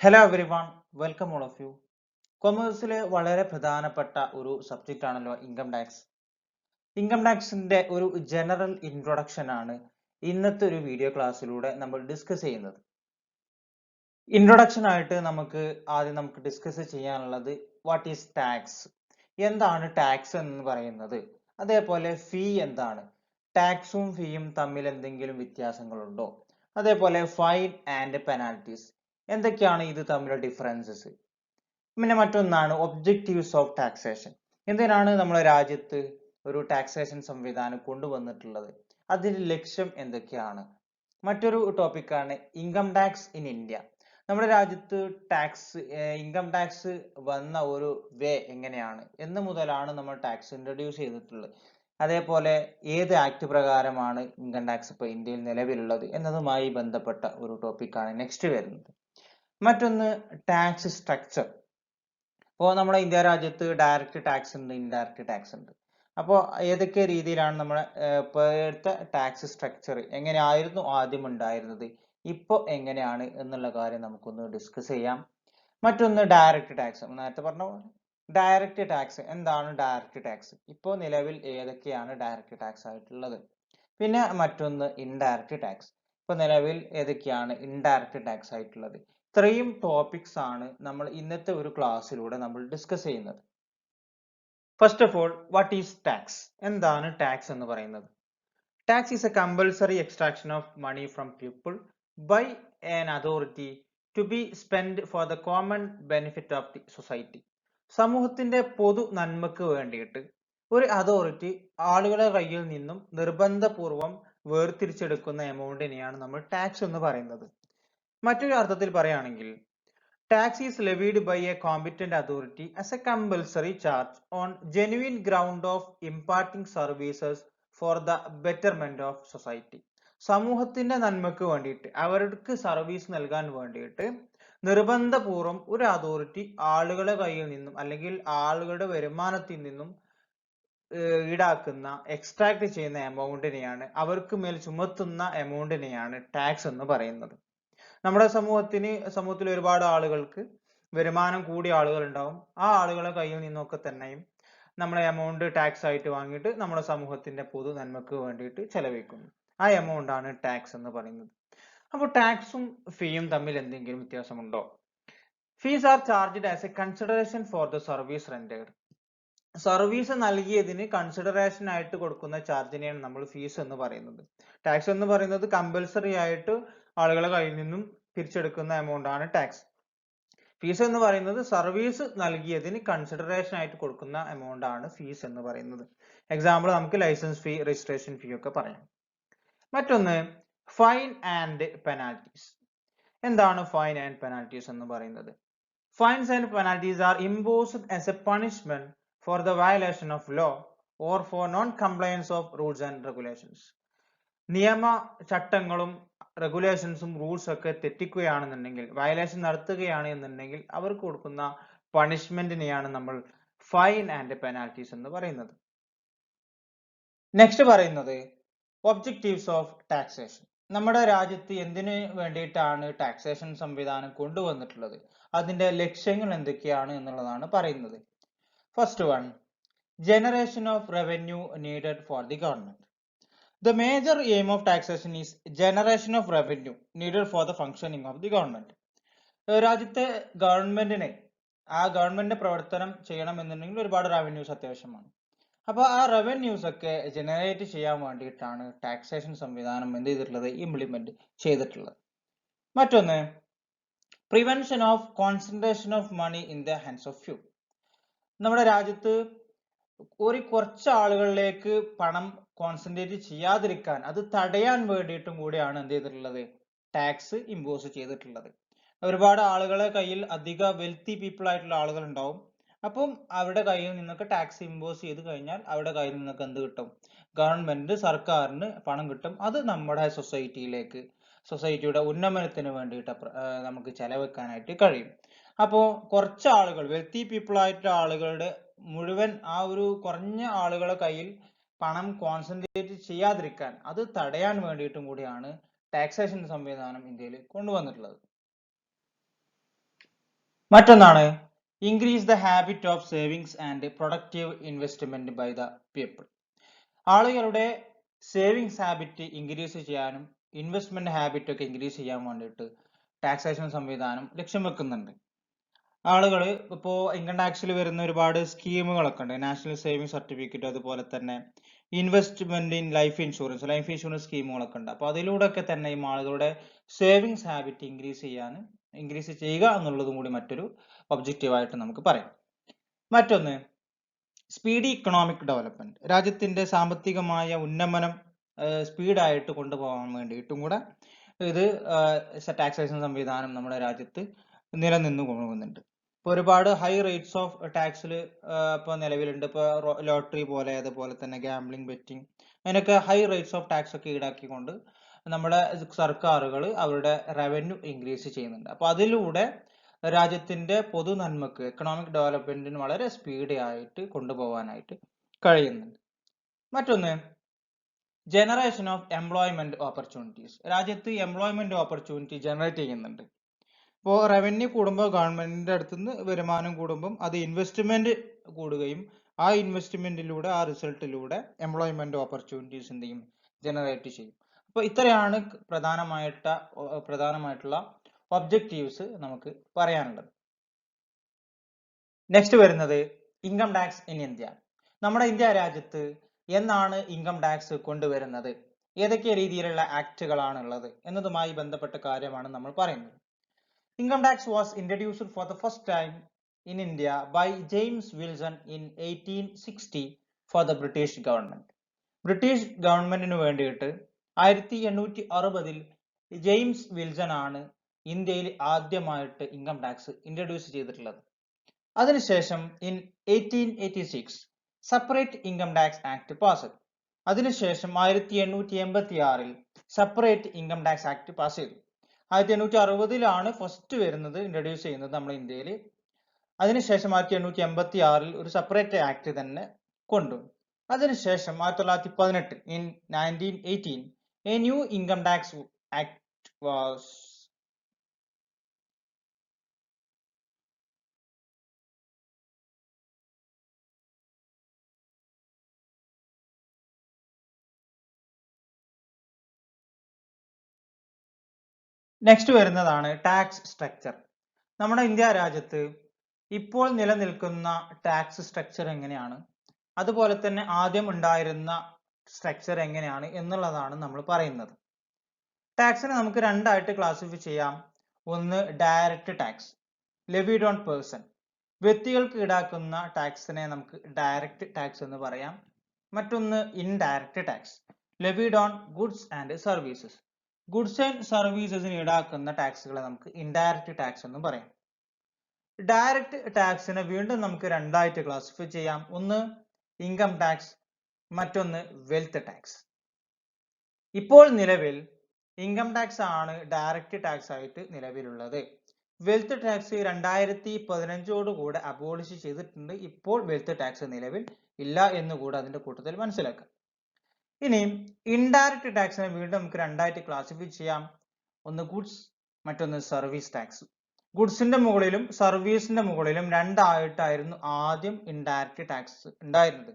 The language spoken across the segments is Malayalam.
Hello everyone, welcome all of you. കൊമേഴ്സിലെ വളരെ പ്രധാനപ്പെട്ട ഒരു സബ്ജക്റ്റ് ആണല്ലോ ഇൻകം ടാക്സ്. ഇൻകം ടാക്സിന്റെ ഒരു ജനറൽ ഇൻട്രൊഡക്ഷൻ ആണ് ഇന്നത്തെ ഒരു വീഡിയോ ക്ലാസ്സിലൂടെ നമ്മൾ ഡിസ്കസ് ചെയ്യുന്നത്. ഇൻട്രൊഡക്ഷൻ ആയിട്ട് നമുക്ക് ഡിസ്കസ് ചെയ്യാനുള്ളത് വാട്ട് ഈസ് ടാക്സ്, എന്താണ് ടാക്സ് എന്ന് പറയുന്നത്, അതേപോലെ ഫീ എന്താണ്, ടാക്സും ഫീയും തമ്മിൽ എന്തെങ്കിലും വ്യത്യാസങ്ങളുണ്ടോ, അതേപോലെ ഫൈൻ ആൻഡ് പെനാൽറ്റീസ് എന്തൊക്കെയാണ് ഇത് തമ്മിലുള്ള ഡിഫറൻസസ്. പിന്നെ മറ്റൊന്നാണ് ഒബ്ജക്റ്റീവ്സ് ഓഫ് ടാക്സേഷൻ, എന്തിനാണ് നമ്മുടെ രാജ്യത്ത് ഒരു ടാക്സേഷൻ സംവിധാനം കൊണ്ടുവന്നിട്ടുള്ളത്, അതിന്റെ ലക്ഷ്യം എന്തൊക്കെയാണ്. മറ്റൊരു ടോപ്പിക്കാണ് ഇൻകം ടാക്സ് ഇൻ ഇന്ത്യ. നമ്മുടെ രാജ്യത്ത് ഇൻകം ടാക്സ് വന്ന ഒരു വേ എങ്ങനെയാണ്, എന്ന് മുതലാണ് നമ്മൾ ടാക്സ് ഇൻട്രൊഡ്യൂസ് ചെയ്തിട്ടുള്ളത്, അതേപോലെ ഏത് ആക്ട് പ്രകാരമാണ് ഇൻകം ടാക്സ് ഇപ്പോൾ ഇന്ത്യയിൽ നിലവിലുള്ളത് എന്നതുമായി ബന്ധപ്പെട്ട ഒരു ടോപ്പിക്കാണ് നെക്സ്റ്റ് വരുന്നത്. മറ്റൊന്ന് ടാക്സ് സ്ട്രക്ചർ. ഇപ്പോൾ നമ്മുടെ ഇന്ത്യ രാജ്യത്ത് ഡയറക്റ്റ് ടാക്സ് ഉണ്ട്, ഇൻഡയറക്റ്റ് ടാക്സ് ഉണ്ട്. അപ്പോൾ ഏതൊക്കെ രീതിയിലാണ് നമ്മുടെ ഇപ്പോഴത്തെ ടാക്സ് സ്ട്രക്ചർ, എങ്ങനെയായിരുന്നു ആദ്യം ഉണ്ടായിരുന്നത്, ഇപ്പോൾ എങ്ങനെയാണ് എന്നുള്ള കാര്യം നമുക്കൊന്ന് ഡിസ്കസ് ചെയ്യാം. മറ്റൊന്ന് ഡയറക്റ്റ് ടാക്സ്. നേരത്തെ പറഞ്ഞ പോലെ ഡയറക്റ്റ് ടാക്സ്, എന്താണ് ഡയറക്റ്റ് ടാക്സ്, ഇപ്പോൾ നിലവിൽ ഏതൊക്കെയാണ് ഡയറക്റ്റ് ടാക്സ് ആയിട്ടുള്ളത്. പിന്നെ മറ്റൊന്ന് ഇൻഡയറക്റ്റ് ടാക്സ്, ഇപ്പോൾ നിലവിൽ ഏതൊക്കെയാണ് ഇൻഡയറക്റ്റ് ടാക്സ് ആയിട്ടുള്ളത്. ഇത്രയും ടോപ്പിക്സ് ആണ് നമ്മൾ ഇന്നത്തെ ഒരു ക്ലാസ്സിലൂടെ നമ്മൾ ഡിസ്കസ് ചെയ്യുന്നത്. First of all, what is tax, എന്താണ് ടാക്സ് എന്ന് പറയുന്നത്. Tax is a compulsory extraction of money from people by an authority to be spend for the common benefit of the society. സമൂഹത്തിന്റെ പൊതു നന്മക്ക് വേണ്ടിയിട്ട് ഒരു അതോറിറ്റി ആളുകളുടെ കയ്യിൽ നിന്നും നിർബന്ധപൂർവം വേർതിരിച്ചെടുക്കുന്ന എമൗണ്ടിനെയാണ് നമ്മൾ ടാക്സ് എന്ന് പറയുന്നത്. മറ്റൊരു അർത്ഥത്തിൽ പറയുകയാണെങ്കിൽ, tax is levied by a competent authority as a compulsory charge on genuine ground of imparting services for the betterment of society. സമൂഹത്തിന്റെ നന്മക്ക് വേണ്ടിയിട്ട്, അവർക്ക് സർവീസ് നൽകാൻ വേണ്ടിയിട്ട് നിർബന്ധപൂർവം ഒരു അതോറിറ്റി ആളുകളുടെ കയ്യിൽ നിന്നും അല്ലെങ്കിൽ ആളുകളുടെ വരുമാനത്തിൽ നിന്നും ഈടാക്കുന്ന എക്സ്ട്രാക്ട് ചെയ്യുന്ന അവർക്ക് മേൽ ചുമത്തുന്ന എമൗണ്ടിനെയാണ് ടാക്സ് എന്ന് പറയുന്നത്. നമ്മുടെ സമൂഹത്തിൽ ഒരുപാട് ആളുകൾക്ക് വരുമാനം കൂടിയ ആളുകൾ ഉണ്ടാവും. ആ ആളുകളുടെ കയ്യിൽ നിന്നൊക്കെ തന്നെയും നമ്മളെ എമൗണ്ട് ടാക്സ് ആയിട്ട് വാങ്ങിയിട്ട് നമ്മുടെ സമൂഹത്തിന്റെ പൊതു നന്മക്ക് വേണ്ടിയിട്ട് ചെലവഴിക്കുന്നു. ആ എമൗണ്ട് ആണ് ടാക്സ് എന്ന് പറയുന്നത്. അപ്പോൾ ടാക്സും ഫീയും തമ്മിൽ എന്തെങ്കിലും വ്യത്യാസമുണ്ടോ? Fees are charged as a consideration for the service rendered. Service നൽകിയതിന് കൺസിഡറേഷൻ ആയിട്ട് കൊടുക്കുന്ന ചാർജിനെയാണ് നമ്മൾ ഫീസ് എന്ന് പറയുന്നത്. ടാക്സ് എന്ന് പറയുന്നത് കമ്പൽസറി ആയിട്ട് ആളുകളെ കയ്യിൽ നിന്നും പിരിച്ചെടുക്കുന്ന എമൗണ്ട് ആണ് ടാക്സ്. ഫീസ് എന്ന് പറയുന്നത് സർവീസ് നൽകിയതിന് കൺസിഡറേഷൻ ആയിട്ട് കൊടുക്കുന്ന എമൗണ്ട് ആണ് ഫീസ് എന്ന് പറയുന്നത്. എക്സാമ്പിൾ നമുക്ക് ലൈസൻസ് ഫീ, രജിസ്ട്രേഷൻ ഫീ ഒക്കെ പറയാം. മറ്റൊന്ന് ഫൈൻ ആൻഡ് പെനാൽറ്റീസ്. എന്താണ് ഫൈൻ ആൻഡ് പെനാൽറ്റീസ് എന്ന് പറയുന്നത്? Fines and penalties are imposed as a punishment for the violation of law or for non-compliance of rules and regulations. നിയമ ചട്ടങ്ങളും റെഗുലേഷൻസും റൂൾസ് ഒക്കെ തെറ്റിക്കുകയാണെന്നുണ്ടെങ്കിൽ, വയലേഷൻ നടത്തുകയാണ് എന്നുണ്ടെങ്കിൽ അവർക്ക് കൊടുക്കുന്ന പണിഷ്മെന്റിനെയാണ് നമ്മൾ ഫൈൻ ആൻഡ് പെനാൽറ്റീസ് എന്ന് പറയുന്നത്. നെക്സ്റ്റ് പറയുന്നത് ഒബ്ജക്റ്റീവ്സ് ഓഫ് ടാക്സേഷൻ. നമ്മുടെ രാജ്യത്ത് എന്തിനു വേണ്ടിയിട്ടാണ് ടാക്സേഷൻ സംവിധാനം കൊണ്ടുവന്നിട്ടുള്ളത്, അതിന്റെ ലക്ഷ്യങ്ങൾ എന്തൊക്കെയാണ് എന്നുള്ളതാണ് പറയുന്നത്. First one, generation of revenue needed for the government. The major aim of taxation is generation of revenue needed for the functioning of the government. രാജ്യത്തെ ഗവൺമെന്റിന്റെ പ്രവർത്തനം ചെയ്യണമെന്നുണ്ടെങ്കിൽ ഒരുപാട് റവന്യൂസ് അത്യാവശ്യമാണ്. അപ്പോൾ ആ റവന്യൂസ് ഒക്കെ ജനറേറ്റ് ചെയ്യാൻ വേണ്ടിയിട്ടാണ് ടാക്സേഷൻ സംവിധാനം എന്ത് ചെയ്തിട്ടുള്ളത്, ഇംപ്ലിമെന്റ് ചെയ്തിട്ടുള്ളത്. മറ്റൊന്ന്, prevention of concentration of money in the hands of few. നമ്മുടെ രാജ്യത്ത് കുറച്ച് ആളുകളിലേക്ക് പണം കോൺസെൻട്രേറ്റ് ചെയ്യാതിരിക്കാൻ, അത് തടയാൻ വേണ്ടിയിട്ടും കൂടിയാണ് എന്ത് ചെയ്തിട്ടുള്ളത്, ടാക്സ് ഇമ്പോസ് ചെയ്തിട്ടുള്ളത്. ഒരുപാട് ആളുകളെ കയ്യിൽ അധിക വെൽത്തി പീപ്പിൾ ആയിട്ടുള്ള ആളുകൾ ഉണ്ടാവും. അപ്പം അവരുടെ കയ്യിൽ നിന്നൊക്കെ ടാക്സ് ഇമ്പോസ് ചെയ്ത് കഴിഞ്ഞാൽ അവരുടെ കയ്യിൽ നിന്നൊക്കെ എന്ത് കിട്ടും, സർക്കാരിന് പണം കിട്ടും. അത് നമ്മുടെ സൊസൈറ്റിയുടെ ഉന്നമനത്തിന് വേണ്ടിയിട്ട് നമുക്ക് ചെലവെക്കാനായിട്ട് കഴിയും. അപ്പോൾ കുറച്ച് ആളുകൾ, വെൽത്തി പീപ്പിൾ ആയിട്ടുള്ള ആളുകളുടെ മുഴുവൻ ആ ഒരു കുറഞ്ഞ ആളുകളെ കയ്യിൽ പണം കോൺസെൻട്രേറ്റ് ചെയ്യാതിരിക്കാൻ, അത് തടയാൻ വേണ്ടിയിട്ടും കൂടിയാണ് ടാക്സേഷൻ സംവിധാനം ഇന്ത്യയിൽ കൊണ്ടുവന്നിട്ടുള്ളത്. മറ്റൊന്നാണ് increase the habit of savings and productive investment by the people. ആളുകളുടെ സേവിങ്സ് ഹാബിറ്റ് ഇൻക്രീസ് ചെയ്യാനും ഇൻവെസ്റ്റ്മെന്റ് ഹാബിറ്റ് ഒക്കെ ഇൻക്രീസ് ചെയ്യാൻ വേണ്ടിയിട്ട് ടാക്സേഷൻ സംവിധാനം ലക്ഷ്യം വെക്കുന്നുണ്ട്. ആളുകൾ ഇപ്പോൾ ഇൻകം ടാക്സിൽ വരുന്ന ഒരുപാട് സ്കീമുകളൊക്കെ ഉണ്ട്. നാഷണൽ സേവിങ് സർട്ടിഫിക്കറ്റ്, അതുപോലെ തന്നെ ഇൻവെസ്റ്റ്മെന്റ് ഇൻ ലൈഫ് ഇൻഷുറൻസ് സ്കീമുകളൊക്കെ ഉണ്ട്. അപ്പോൾ അതിലൂടെ ഒക്കെ തന്നെ ഈ ആളുകളുടെ സേവിങ്സ് ഹാബിറ്റ് ഇൻക്രീസ് ചെയ്യുക എന്നുള്ളതും കൂടി മറ്റൊരു ഒബ്ജക്റ്റീവായിട്ട് നമുക്ക് പറയാം. മറ്റൊന്ന് സ്പീഡി ഇക്കണോമിക് ഡെവലപ്മെന്റ്. രാജ്യത്തിന്റെ സാമ്പത്തികമായ ഉന്നമനം സ്പീഡായിട്ട് കൊണ്ടുപോകാൻ വേണ്ടിയിട്ടും കൂടെ ഇത് ടാക്സേഷൻ സംവിധാനം നമ്മുടെ രാജ്യത്ത് നിലനിന്നു പോകുന്നുണ്ട്. ഇപ്പോൾ ഒരുപാട് ഹൈ റേറ്റ്സ് ഓഫ് ടാക്സിൽ ഇപ്പോൾ നിലവിലുണ്ട്. ഇപ്പോൾ ലോട്ടറി പോലെ, അതുപോലെ തന്നെ ഗാംബ്ലിംഗ്, ബെറ്റിംഗ്, അതിനൊക്കെ ഹൈ റേറ്റ്സ് ഓഫ് ടാക്സ് ഒക്കെ ഈടാക്കിക്കൊണ്ട് നമ്മുടെ സർക്കാരുകൾ അവരുടെ റവന്യൂ ഇൻക്രീസ് ചെയ്യുന്നുണ്ട്. അപ്പോൾ അതിലൂടെ രാജ്യത്തിന്റെ പൊതു നന്മക്ക്, എക്കണോമിക് ഡെവലപ്മെന്റിന് വളരെ സ്പീഡി ആയിട്ട് കൊണ്ടുപോകാനായിട്ട് കഴിയുന്നുണ്ട്. മറ്റൊന്ന് ജനറേഷൻ ഓഫ് എംപ്ലോയ്മെന്റ് ഓപ്പർച്യൂണിറ്റീസ്. രാജ്യത്ത് എംപ്ലോയ്മെന്റ് ഓപ്പർച്യൂണിറ്റി ജനറേറ്റ് ചെയ്യുന്നുണ്ട്. ഇപ്പോൾ റവന്യൂ കൂടുമ്പോൾ, ഗവൺമെന്റിന്റെ അടുത്തുനിന്ന് വരുമാനം കൂടുമ്പോൾ അത് ഇൻവെസ്റ്റ്മെന്റ് കൂടുകയും ആ ഇൻവെസ്റ്റ്മെന്റിലൂടെ, ആ റിസൾട്ടിലൂടെ എംപ്ലോയ്മെന്റ് ഓപ്പർച്യൂണിറ്റീസ് എന്ത് ചെയ്യും, ജനറേറ്റ് ചെയ്യും. അപ്പോൾ ഇത്രയാണ് പ്രധാനമായിട്ടുള്ള ഒബ്ജക്റ്റീവ്സ് നമുക്ക് പറയാനുള്ളത്. നെക്സ്റ്റ് വരുന്നത് ഇൻകം ടാക്സ് ഇൻ ഇന്ത്യ. നമ്മുടെ ഇന്ത്യ രാജ്യത്ത് എന്നാണ് ഇൻകം ടാക്സ് കൊണ്ടുവരുന്നത്, ഏതൊക്കെ രീതിയിലുള്ള ആക്ടുകളാണ് ഉള്ളത് എന്നതുമായി ബന്ധപ്പെട്ട കാര്യമാണ് നമ്മൾ പറയുന്നത്. Income tax was introduced for the first time in India by James Wilson in 1860 for the British government. British ഗവൺമെന്റിന് വേണ്ടിയിട്ട് 1860 ജെയിംസ് വിൽസൺ ആണ് ഇന്ത്യയിൽ ആദ്യമായിട്ട് ഇൻകം ടാക്സ് ഇൻട്രൊഡ്യൂസ് ചെയ്തിട്ടുള്ളത്. അതിനുശേഷം in 1886 separate income tax act pass. അതിനുശേഷം 1886 separate income tax act pass ചെയ്തു. 1860 ഫസ്റ്റ് വരുന്നത്, ഇൻട്രൊഡ്യൂസ് ചെയ്യുന്നത് നമ്മുടെ ഇന്ത്യയിൽ. അതിനുശേഷം 1886 ഒരു സെപ്പറേറ്റ് ആക്ട് തന്നെ കൊണ്ടുവന്നു. അതിനുശേഷം 1918 in 1918 a new income tax act was next വരുന്നതാണ് ടാക്സ് സ്ട്രക്ചർ. നമ്മുടെ ഇന്ത്യ രാജ്യത്ത് ഇപ്പോൾ നിലനിൽക്കുന്ന ടാക്സ് സ്ട്രക്ചർ എങ്ങനെയാണ്, അതുപോലെ തന്നെ ആദ്യം ഉണ്ടായിരുന്ന സ്ട്രക്ചർ എങ്ങനെയാണ് എന്നുള്ളതാണ് നമ്മൾ പറയുന്നത്. ടാക്സിനെ നമുക്ക് രണ്ടായിട്ട് ക്ലാസിഫൈ ചെയ്യാം. ഒന്ന് direct tax, levied on person. വ്യക്തികൾക്ക് ഈടാക്കുന്ന ടാക്സിനെ നമുക്ക് ഡയറക്റ്റ് ടാക്സ് എന്ന് പറയാം. മറ്റൊന്ന് indirect tax, levied on goods and services. Goods and സർവീസസിന് ഈടാക്കുന്ന ടാക്സുകളെ നമുക്ക് ഇൻഡയറക്റ്റ് ടാക്സ് എന്ന് പറയാം. ഡയറക്റ്റ് ടാക്സിനെ വീണ്ടും നമുക്ക് രണ്ടായിട്ട് ക്ലാസിഫൈ ചെയ്യാം. ഒന്ന് ഇൻകം ടാക്സ്, മറ്റൊന്ന് വെൽത്ത് ടാക്സ്. ഇപ്പോൾ നിലവിൽ ഇൻകം ടാക്സ് ആണ് ഡയറക്റ്റ് ടാക്സ് ആയിട്ട് നിലവിലുള്ളത്. വെൽത്ത് ടാക്സ് 2015 കൂടെ അബോളിഷ് ചെയ്തിട്ടുണ്ട്. ഇപ്പോൾ വെൽത്ത് ടാക്സ് നിലവിൽ ഇല്ല എന്ന് കൂടെ അതിന്റെ കൂട്ടത്തിൽ മനസ്സിലാക്കാം. ഇനി ഇൻഡയറക്റ്റ് ടാക്സിനെ വീണ്ടും നമുക്ക് രണ്ടായിട്ട് ക്ലാസിഫൈ ചെയ്യാം. ഒന്ന് ഗുഡ്സ്, മറ്റൊന്ന് സർവീസ് ടാക്സ്. ഗുഡ്സിന്റെ മുകളിലും സർവീസിന്റെ മുകളിലും രണ്ടായിട്ടായിരുന്നു ആദ്യം ഇൻഡയറക്റ്റ് ടാക്സ് ഉണ്ടായിരുന്നത്.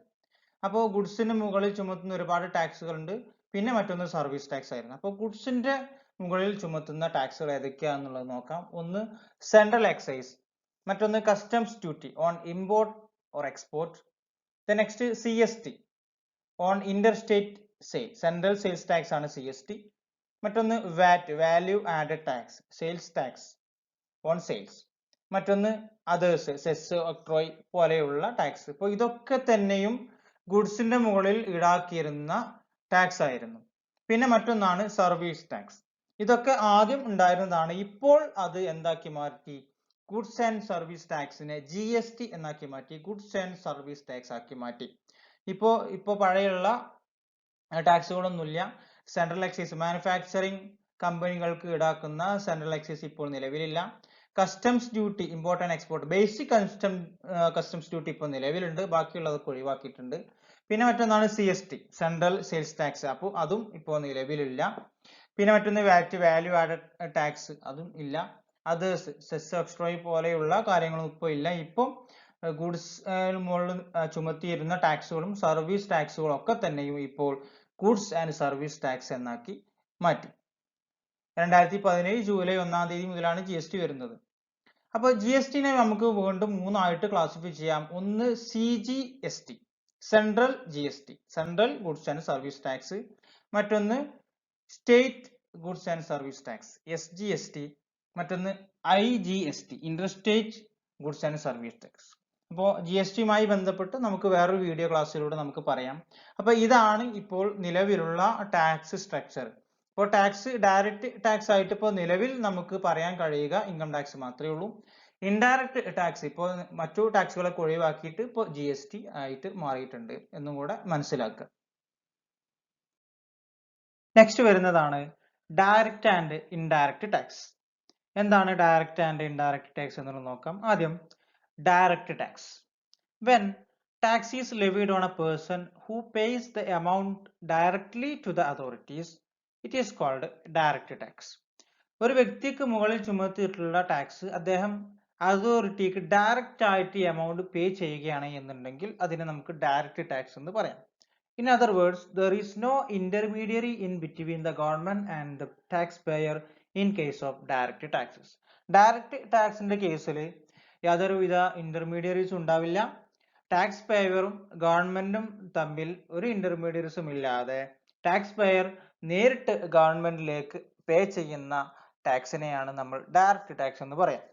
അപ്പോൾ ഗുഡ്സിന് മുകളിൽ ചുമത്തുന്ന ഒരുപാട് ടാക്സുകൾ ഉണ്ട്. പിന്നെ മറ്റൊന്ന് സർവീസ് ടാക്സ് ആയിരുന്നു. അപ്പോൾ ഗുഡ്സിന്റെ മുകളിൽ ചുമത്തുന്ന ടാക്സുകൾ ഏതൊക്കെയാണെന്നുള്ളത് നോക്കാം. ഒന്ന് സെൻട്രൽ എക്സൈസ്, മറ്റൊന്ന് customs duty on import or export. Next CST on interstate sale, central sales tax ആണ് CST. മറ്റൊന്ന് VAT, value added tax, sales tax on sales. മറ്റൊന്ന് അതേഴ്സ്, സെസ്, ഒക്ട്രോയ് പോലെയുള്ള ടാക്സ്. ഇപ്പോൾ ഇതൊക്കെ തന്നെയും ഗുഡ്സിന്റെ മുകളിൽ ഈടാക്കിയിരുന്ന ടാക്സ് ആയിരുന്നു. പിന്നെ മറ്റൊന്നാണ് സർവീസ് ടാക്സ്. ഇതൊക്കെ ആദ്യം ഉണ്ടായിരുന്നതാണ്. ഇപ്പോൾ അത് എന്താക്കി മാറ്റി, ഗുഡ്സ് ആൻഡ് സർവീസ് ടാക്സിനെ GST എന്നാക്കി മാറ്റി, ഗുഡ്സ് ആൻഡ് സർവീസ് ടാക്സ് ആക്കി മാറ്റി. ഇപ്പോ പഴയുള്ള ടാക്സുകളൊന്നുമില്ല. സെൻട്രൽ എക്സൈസ്, മാനുഫാക്ചറിങ് കമ്പനികൾക്ക് ഈടാക്കുന്ന സെൻട്രൽ എക്സൈസ് ഇപ്പോൾ നിലവിലില്ല. Customs duty, import and export, basic customs duty ഇപ്പോൾ നിലവിലുണ്ട്, ബാക്കിയുള്ളതൊക്കെ ഒഴിവാക്കിയിട്ടുണ്ട്. പിന്നെ മറ്റൊന്നാണ് CST, സെൻട്രൽ സെയിൽസ് ടാക്സ്, അപ്പോൾ അതും ഇപ്പോൾ നിലവിലില്ല. പിന്നെ മറ്റൊന്ന് വാറ്റ്, വാല്യൂ ആഡഡ് ടാക്സ്, അതും ഇല്ല. അത് സെസ് എക്സ്ട്രോയി പോലെയുള്ള കാര്യങ്ങളും ഇപ്പോൾ ഇല്ല. ഇപ്പം ഗുഡ്സ് മുകളിൽ ചുമത്തിയിരുന്ന ടാക്സുകളും സർവീസ് ടാക്സുകളും ഒക്കെ തന്നെയും ഇപ്പോൾ ഗുഡ്സ് ആൻഡ് സർവീസ് ടാക്സ് എന്നാക്കി മാറ്റി. 2017 ജൂലൈ 1 മുതലാണ് GST വരുന്നത്. അപ്പോൾ GST-നെ നമുക്ക് വീണ്ടും മൂന്നായിട്ട് ക്ലാസിഫൈ ചെയ്യാം. ഒന്ന് CGST, central GST, central goods and service tax. മറ്റൊന്ന് state goods and service tax SGST. മറ്റൊന്ന് IGST, interstate goods and service tax. അപ്പോൾ GST-യുമായി ബന്ധപ്പെട്ട് നമുക്ക് വേറൊരു വീഡിയോ ക്ലാസ്സിലൂടെ നമുക്ക് പറയാം. അപ്പോൾ ഇതാണ് ഇപ്പോൾ നിലവിലുള്ള ടാക്സ് സ്ട്രക്ചർ. ഇപ്പോൾ ടാക്സ് ഡയറക്റ്റ് ടാക്സ് ആയിട്ട് ഇപ്പോൾ നിലവിൽ നമുക്ക് പറയാൻ കഴിയുക ഇൻകം ടാക്സ് മാത്രമേ ഉള്ളൂ. ഇൻഡയറക്റ്റ് ടാക്സ് ഇപ്പോൾ മറ്റു ടാക്സുകളൊക്കെ ഒഴിവാക്കിയിട്ട് ഇപ്പോൾ GST ആയിട്ട് മാറിയിട്ടുണ്ട് എന്നും കൂടെ മനസ്സിലാക്കുക. നെക്സ്റ്റ് വരുന്നതാണ് ഡയറക്റ്റ് ആൻഡ് ഇൻഡയറക്റ്റ് ടാക്സ്. എന്താണ് ഡയറക്റ്റ് ആൻഡ് ഇൻഡയറക്റ്റ് ടാക്സ് എന്നുള്ളത് നോക്കാം. ആദ്യം direct tax. When tax is levied on a person who pays the amount directly to the authorities, it is called direct tax. ഒരു വ്യക്തിക്ക് മുകളിൽ ചുമത്തിയിട്ടുള്ള ടാക്സ് അദ്ദേഹം അതോറിറ്റിക്ക് ഡയറക്റ്റ് ആയിട്ട് എമൗണ്ട് പേ ചെയ്യുകയാണ് എന്നുണ്ടെങ്കിൽ അതിനെ നമുക്ക് ഡയറക്റ്റ് ടാക്സ് എന്ന് പറയാം. In other words, there is no intermediary in between the government and the taxpayer in case of direct taxes. Direct ടാക്സിന്റെ കേസിൽ യാതൊരുവിധ ഇന്റർമീഡിയറീസും ഉണ്ടാവില്ല. ടാക്സ് പേയറും ഗവൺമെന്റും തമ്മിൽ ഒരു ഇന്റർമീഡിയറ്റ്സും ഇല്ലാതെ ടാക്സ് പേയർ നേരിട്ട് ഗവൺമെന്റിലേക്ക് പേ ചെയ്യുന്ന ടാക്സിനെയാണ് നമ്മൾ ഡയറക്റ്റ് ടാക്സ് എന്ന് പറയാം.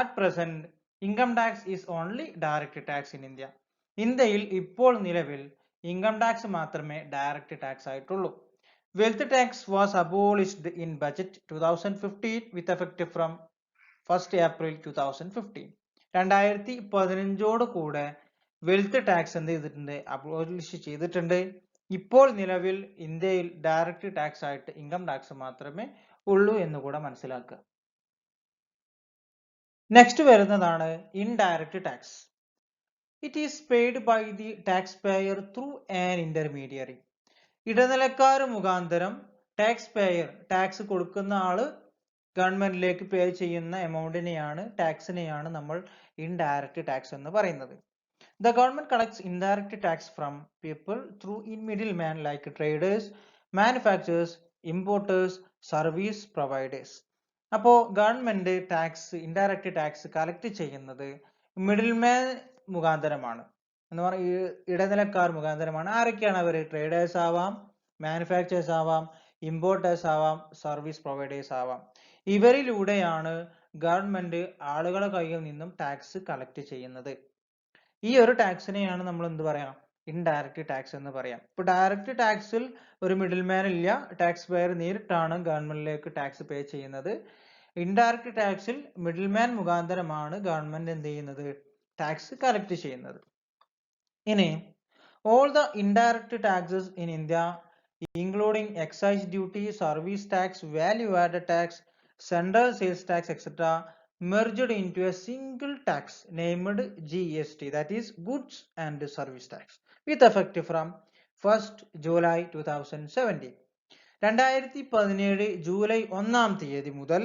At present income tax is only direct tax in India. ഇന്ത്യയിൽ ഇപ്പോൾ നിലവിൽ ഇൻകം ടാക്സ് മാത്രമേ ഡയറക്റ്റ് ടാക്സ് ആയിട്ടുള്ളൂ. Wealth tax was abolished in budget 2015 with effect from 1st April 2015. 2015 കൂടെ വെൽത്ത് ടാക്സ് എന്ത് ചെയ്തിട്ടുണ്ട്? അബോളിഷ് ചെയ്തിട്ടുണ്ട്. ഇപ്പോൾ നിലവിൽ ഇന്ത്യയിൽ ഡയറക്റ്റ് ടാക്സ് ആയിട്ട് ഇൻകം ടാക്സ് മാത്രമേ ഉള്ളൂ എന്ന് കൂടെ മനസ്സിലാക്കുക. നെക്സ്റ്റ് വരുന്നതാണ് indirect tax. It is paid by the tax payer through an intermediary. ഇടനിലക്കാർ മുഖാന്തരം ടാക്സ് പേയർ, ടാക്സ് കൊടുക്കുന്ന ആള് ഗവൺമെന്റിലേക്ക് പേ ചെയ്യുന്ന എമൗണ്ടിനെയാണ്, ടാക്സിനെയാണ് നമ്മൾ ഇൻഡയറക്റ്റ് ടാക്സ് എന്ന് പറയുന്നത്. The government collects indirect tax from people through middlemen like traders, manufacturers, importers, service providers. അപ്പോൾ government tax, indirect tax collect ചെയ്യുന്നത് മിഡിൽമാൻ മുഖാന്തരമാണ്, എന്ന് പറഞ്ഞാൽ ഇടനിലക്കാർ മുഖാന്തരമാണ്. ആരൊക്കെയാണ് അവർ? ട്രേഡേഴ്സ് ആവാം, മാനുഫാക്ചേഴ്സ് ആവാം, ഇമ്പോർട്ടേഴ്സ് ആവാം, സർവീസ് പ്രൊവൈഡേഴ്സ് ആവാം. ഇവരിലൂടെയാണ് ഗവൺമെന്റ് ആളുകളുടെ കയ്യിൽ നിന്നും ടാക്സ് കളക്ട് ചെയ്യുന്നത്. ഈ ഒരു ടാക്സിനെയാണ് നമ്മൾ എന്ത് പറയാം? ഇൻഡയറക്റ്റ് ടാക്സ് എന്ന് പറയാം. ഇപ്പൊ ഡയറക്റ്റ് ടാക്സിൽ ഒരു മിഡിൽമാൻ ഇല്ല, ടാക്സ് പേയർ നേരിട്ടാണ് ഗവൺമെന്റിലേക്ക് ടാക്സ് പേ ചെയ്യുന്നത്. ഇൻഡയറക്റ്റ് ടാക്സിൽ മിഡിൽമാൻ മുഖാന്തരമാണ് ഗവൺമെന്റ് എന്ത് ചെയ്യുന്നത്? ടാക്സ് കളക്ട് ചെയ്യുന്നത്. ഇനി all the indirect taxes in India, including excise duty, service tax, value added tax, central sales tax, etc., merged into a single tax named GST, that is goods and service tax, with effect from 1st July 2017. 2017 July 1 മുതൽ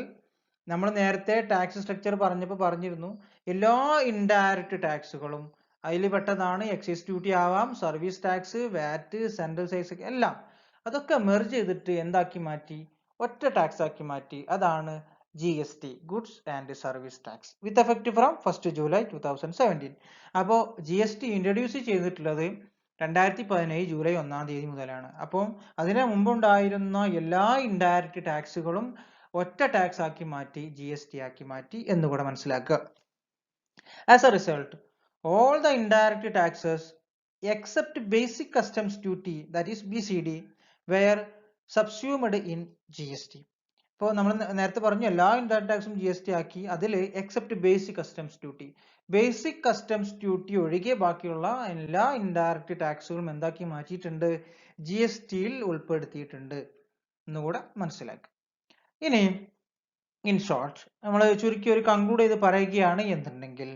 നമ്മൾ നേരത്തെ ടാക്സ് സ്ട്രക്ചർ പറഞ്ഞിരുന്നു, എല്ലാ ഇൻഡയറക്റ്റ് ടാക്സുകളും അതിൽ പെട്ടതാണ്. എക്സൈസ് ഡ്യൂട്ടി ആവാം, സർവീസ് ടാക്സ്, വാറ്റ്, സെൻട്രൽ സെയിൽസ് എല്ലാം അതൊക്കെ മെർജ് ചെയ്തിട്ട് എന്താക്കി മാറ്റി? ഒറ്റ ടാക്സ് ആക്കി മാറ്റി. അതാണ് GST, goods and service tax, with effect from 1st July 2017. അപ്പോൾ GST ഇൻട്രൊഡ്യൂസ് ചെയ്തിട്ടുള്ളത് 2017 ജൂലൈ 1 മുതലാണ്. അപ്പം അതിന് മുമ്പുണ്ടായിരുന്ന എല്ലാ ഇൻഡയറക്റ്റ് ടാക്സുകളും ഒറ്റ ടാക്സ് ആക്കി മാറ്റി, GST ആക്കി മാറ്റി എന്നുകൂടെ മനസ്സിലാക്കുക. As A result, all the indirect taxes except basic customs duty, that is BCD, were subsumed in GST. ഇപ്പോൾ നമ്മൾ നേരത്തെ പറഞ്ഞു എല്ലാ ഇൻഡയറക്റ്റ് ടാക്സും GST ആക്കി. അതിൽ except basic customs duty, basic customs duty ഒഴികെ ബാക്കിയുള്ള എല്ലാ ഇൻഡയറക്റ്റ് ടാക്സുകളും എന്താക്കി മാറ്റിയിട്ടുണ്ട്? GST-യിൽ ഉൾപ്പെടുത്തിയിട്ടുണ്ട് എന്നുകൂടെ മനസ്സിലാക്കുക. ഇനി ഇൻ ഷോർട്ട് നമ്മൾ ചുരുക്കി ഒരു കൺക്ലൂഡ് ചെയ്ത് പറയുകയാണ് എന്നുണ്ടെങ്കിൽ,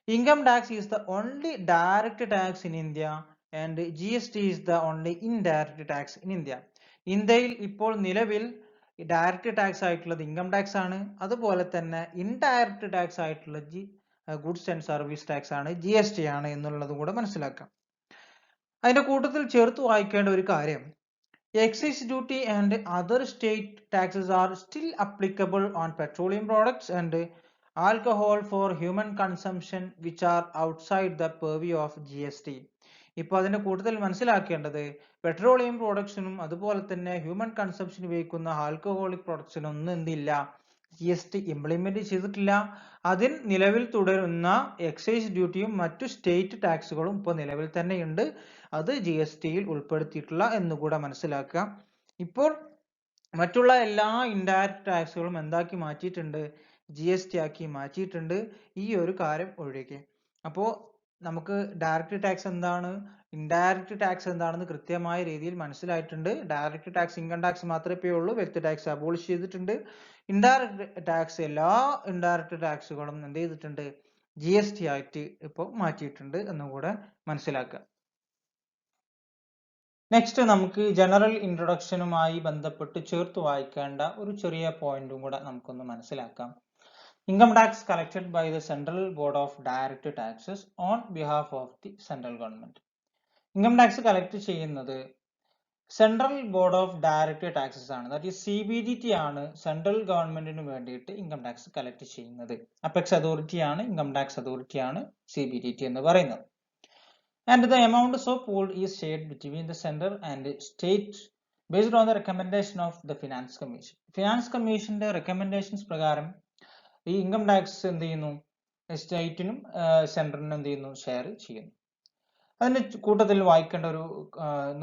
income tax is the only direct tax in India and GST is the only indirect tax in India. ഇന്ത്യയിൽ ഇപ്പോൾ നിലവിൽ ഡയറക്റ്റ് ടാക്സ് ആയിട്ടുള്ളത് ഇൻകം ടാക്സ് ആണ്. അതുപോലെ തന്നെ ഇൻഡയറക്റ്റ് ടാക്സ് ആയിട്ടുള്ള ഗുഡ്സ് ആൻഡ് സർവീസ് ടാക്സ് ആണ്, GST ആണ് എന്നുള്ളതും കൂടെ മനസ്സിലാക്കാം. അതിന്റെ കൂട്ടത്തിൽ ചേർത്ത് വായിക്കേണ്ട ഒരു കാര്യം, excise duty and other state taxes are still applicable on petroleum products and alcohol for human consumption which are outside the purview of GST. ഇപ്പോൾ അതിന്റെ കൂട്ടത്തിൽ മനസ്സിലാക്കേണ്ടത്, പെട്രോളിയം പ്രോഡക്ട്സിനും അതുപോലെ തന്നെ ഹ്യൂമൻ കൺസംഷൻ ഉപയോഗിക്കുന്ന ആൽക്കഹോളിക് പ്രോഡക്ട്സിനും ഒന്നും എന്തില്ല, GST ഇംപ്ലിമെന്റ് ചെയ്തിട്ടില്ല. അതിൽ നിലവിൽ തുടരുന്ന എക്സൈസ് ഡ്യൂട്ടിയും മറ്റു സ്റ്റേറ്റ് ടാക്സുകളും ഇപ്പോൾ നിലവിൽ തന്നെയുണ്ട്. അത് GSTയിൽ ഉൾപ്പെടുത്തിയിട്ടില്ല എന്നുകൂടെ മനസ്സിലാക്കുക. ഇപ്പോൾ മറ്റുള്ള എല്ലാ ഇൻഡയറക്റ്റ് ടാക്സുകളും എന്താക്കി മാറ്റിയിട്ടുണ്ട്, GST ആക്കി മാറ്റിയിട്ടുണ്ട്, ഈ ഒരു കാര്യം ഒഴികെ. അപ്പോൾ നമുക്ക് ഡയറക്റ്റ് ടാക്സ് എന്താണ്, ഇൻഡയറക്റ്റ് ടാക്സ് എന്താണെന്ന് കൃത്യമായ രീതിയിൽ മനസ്സിലായിട്ടുണ്ട്. ഡയറക്റ്റ് ടാക്സ് ഇൻകം ടാക്സ് മാത്രമേ ഉള്ളൂ, വെൽത്ത് ടാക്സ് അബോളിഷ് ചെയ്തിട്ടുണ്ട്. ഇൻഡയറക്റ്റ് ടാക്സ് എല്ലാ ഇൻഡയറക്റ്റ് ടാക്സുകളും എന്ത് ചെയ്തിട്ടുണ്ട്, GST ആയിട്ട് ഇപ്പോൾ മാറ്റിയിട്ടുണ്ട് എന്നുകൂടെ മനസ്സിലാക്കുക. നെക്സ്റ്റ് നമുക്ക് ജനറൽ ഇൻട്രൊഡക്ഷനുമായി ബന്ധപ്പെട്ട് ചേർത്ത് വായിക്കേണ്ട ഒരു ചെറിയ പോയിന്റും കൂടെ നമുക്കൊന്ന് മനസ്സിലാക്കാം. Income tax collected by the central board of direct taxes on behalf of the central government. Income tax collect ചെയ്യുന്നത് central board of direct taxes ആണ്. ദാറ്റ് ഈസ് CBDT ആണ് സെൻട്രൽ ഗവൺമെന്റിന് വേണ്ടിയിട്ട് ഇൻകം ടാക്സ് കളക്ട് ചെയ്യുന്നത്. അപെക്സ് അതോറിറ്റി ആണ്, ഇൻകം ടാക്സ് അതോറിറ്റി ആണ് CBDT എന്ന് പറയുന്നത്. And the amount so pooled is shared between the center and the state based on the recommendation of the Finance Commission. Finance Commissionന്റെ recommendations പ്രകാരം ഈ ഇൻകം ടാക്സ് എന്ത് ചെയ്യുന്നു, സ്റ്റേറ്റിനും സെൻട്രലിനും എന്ത് ചെയ്യുന്നു, ഷെയർ ചെയ്യുന്നു. അതിന്റെ കൂട്ടത്തിൽ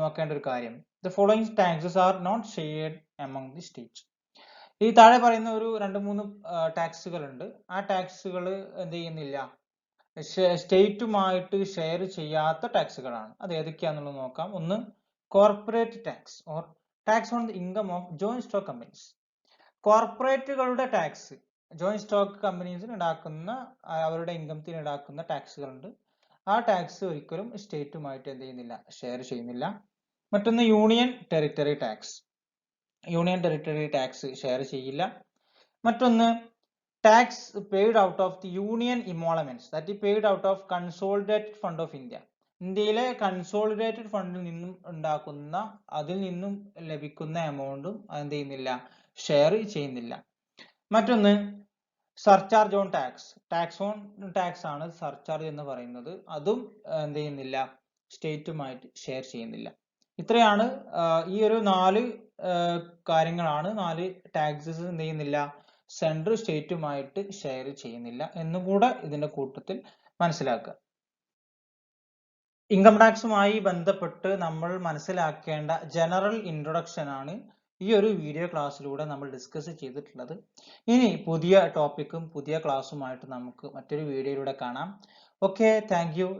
നോക്കേണ്ട ഒരു കാര്യം, the following taxes are not shared among the states. ഈ താഴെ പറയുന്ന ഒരു 2-3 ടാക്സുകൾ ഉണ്ട്. ആ ടാക്സുകൾ എന്ത് ചെയ്യുന്നില്ല, സ്റ്റേറ്റുമായിട്ട് ഷെയർ ചെയ്യാത്ത ടാക്സുകളാണ്. അത് ഏതൊക്കെയാണെന്നുള്ളത് നോക്കാം. ഒന്ന്, corporate tax or tax on the income of joint stock companies. കോർപ്പറേറ്റുകളുടെ ടാക്സ്, ജോയിന്റ് സ്റ്റോക്ക് കമ്പനീസിന് ഉണ്ടാക്കുന്ന അവരുടെ ഇൻകത്തിന് ഉണ്ടാക്കുന്ന ടാക്സുകളുണ്ട്. ആ ടാക്സ് ഒരിക്കലും സ്റ്റേറ്റുമായിട്ട് എന്ത് ചെയ്യുന്നില്ല, ഷെയർ ചെയ്യുന്നില്ല. മറ്റൊന്ന് union territory tax. Union territory tax share ചെയ്യില്ല. മറ്റൊന്ന് tax paid out of the union emoluments, that is paid out of consolidated fund of India. ഇന്ത്യയിലെ കൺസോളിഡേറ്റഡ് ഫണ്ടിൽ നിന്നും ഉണ്ടാക്കുന്ന, അതിൽ നിന്നും ലഭിക്കുന്ന എമൗണ്ടും എന്ത് ചെയ്യുന്നില്ല, ഷെയർ ചെയ്യുന്നില്ല. മറ്റൊന്ന് surcharge on tax. Tax on tax ആണ് സർചാർജ് എന്ന് പറയുന്നത്. അതും എന്ത് ചെയ്യുന്നില്ല, സ്റ്റേറ്റുമായിട്ട് ഷെയർ ചെയ്യുന്നില്ല. ഇത്രയാണ് ഈ ഒരു 4 കാര്യങ്ങളാണ്, 4 ടാക്സസ് എന്ത് ചെയ്യുന്നില്ല, സെൻട്രൽ സ്റ്റേറ്റുമായിട്ട് ഷെയർ ചെയ്യുന്നില്ല എന്നുകൂടെ ഇതിന്റെ കൂട്ടത്തിൽ മനസ്സിലാക്കുക. ഇൻകം ടാക്സുമായി ബന്ധപ്പെട്ട് നമ്മൾ മനസ്സിലാക്കേണ്ട ജനറൽ ഇൻട്രൊഡക്ഷൻ ആണ് ഈ ഒരു വീഡിയോ ക്ലാസ്സിലൂടെ നമ്മൾ ഡിസ്കസ് ചെയ്തിട്ടുള്ളത്. ഇനി പുതിയ ടോപ്പിക്കും പുതിയ ക്ലാസ്സുമായിട്ട് നമുക്ക് മറ്റൊരു വീഡിയോയിലൂടെ കാണാം. Okay, thank you.